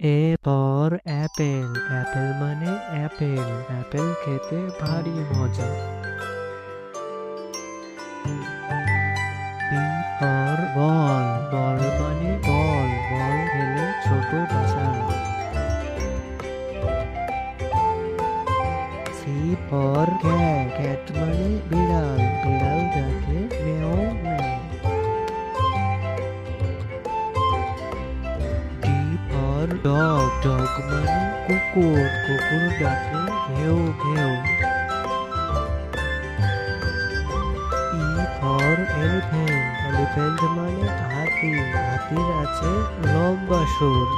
A for Apple, Apple মানে Apple, Apple খেতে ভারী মজা। বি ফর বল, বল মানে বল, বল খেলে ছোট বাচ্চারা। সি ফর ক্যাট, ক্যাট মানে বিড়াল, বিড়াল ডাকে মেও মেও। ডি ফর ডগ, ডগ মানে কুকুর, কুকুর ডাকে ঘেউ ঘেউ। ই ফর এলিফ্যান্ট, এলিফ্যান্ট মানে হাতি, হাতির আছে লম্বা সুর।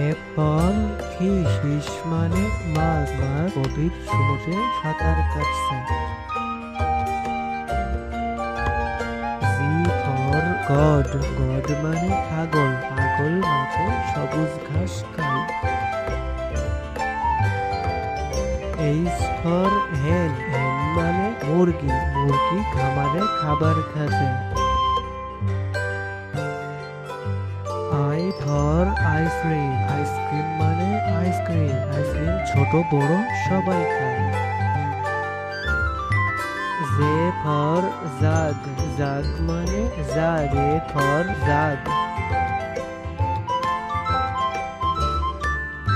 এফ ফর ফিশ, ফিশ মানে মাছ, মাছ গভীর সমুদ্রে সাঁতার কাটছে। জি ফর গড, গড মানে ছাগল, ছাগল মাঠে সবুজ ঘাস খায়। এইচ ফর হেন, হেন মানে মুরগি, মুরগি খামারে খাবার খাচ্ছে। আই ফর আইসক্রিম, আইসক্রিম মানে আইসক্রিম, আইসক্রিম ছোট বড় সবাই খায়। জে ফর জাগ, জাগ মানে jug, A for jug.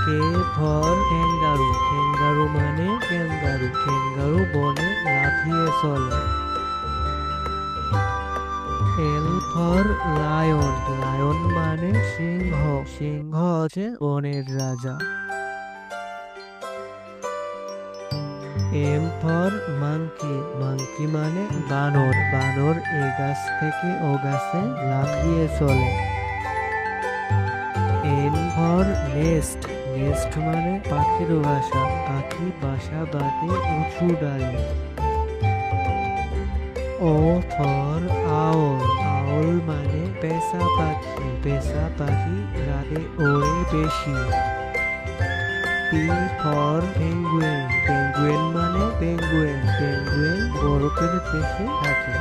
K for kangaroo, kangaroo মানে ক্যাঙ্গারু, ক্যাঙ্গারু বনে লাফিয়ে চলে। এল ফর লায়ন, লায়ন মানে সিংহ, সিংহ হচ্ছে বনের রাজা। এম ফর মাংকি, মাংকি মানে বানর, বানর এ গাছ থেকে ও গাছে লাফিয়ে চলে। এন ফর নেস্ট, নেস্ট মানে পাখির বাসা, পাখি বাসা বাঁধে উঁচু ডালে। ও ফর আউল, আউল মানে পেঁচা পাখি, পেঁচা পাখি রাতে ওড়ে বেশি। পি ফর পেঙ্গুইন, পেঙ্গুইন মানে পেঙ্গুইন, পেঙ্গুইন বরফের দেশে থাকে।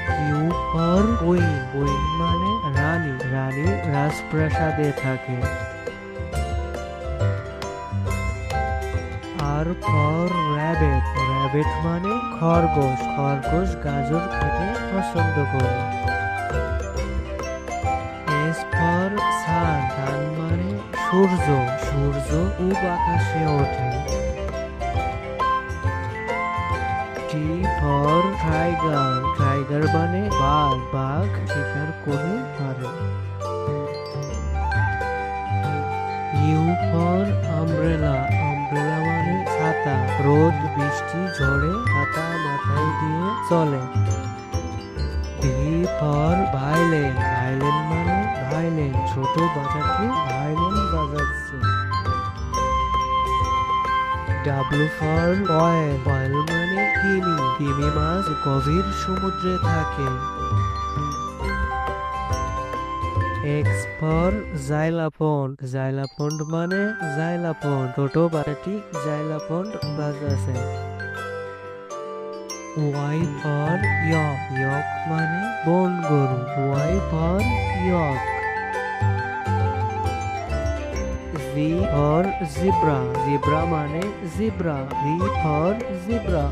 কিউ ফর কুইন, কুইন মানে রানী, রানী রাজপ্রাসাদে থাকে। আর ফর র্যাবেট, র্যাবেট মানে খরগোশ, খরগোশ গাজর খেতে পছন্দ করে। এস ফর সান, সান মানে সূর্য, সূর্য পূব আকাশে ওঠে। টি ফর টাইগার, টাইগার মানে বাঘ, বাঘ শিকার করে পারে। ইউ ফর আমব্রেলা, আমব্রেলা মানে ছাতা, রোদ বৃষ্টি ঝড়ে ছাতা মাথায় দিয়ে চলে। ভি ফর ভাইলেন, ভাইলেন মানে ভাইলেন, ছোট বাচ্চাটি ভাইলেন বাজাচ্ছে। ডাব্লু ফর অয়েল, অয়েল মানে তিমি, তিমি মাছ গভীর সমুদ্রে থাকে। এক্স ফর জাইলাফন্ড, জাইলাফন্ড মানে জাইলাফন্ড, ছোট বাচ্চাটি জাইলাফন্ড বাজাচ্ছে। ওয়াই ফর ইয়ক, ইয়ক মানে বন গরু, Y for yak. Z for zebra, zebra মানে জিব্রা, ভি ফর জিব্রা।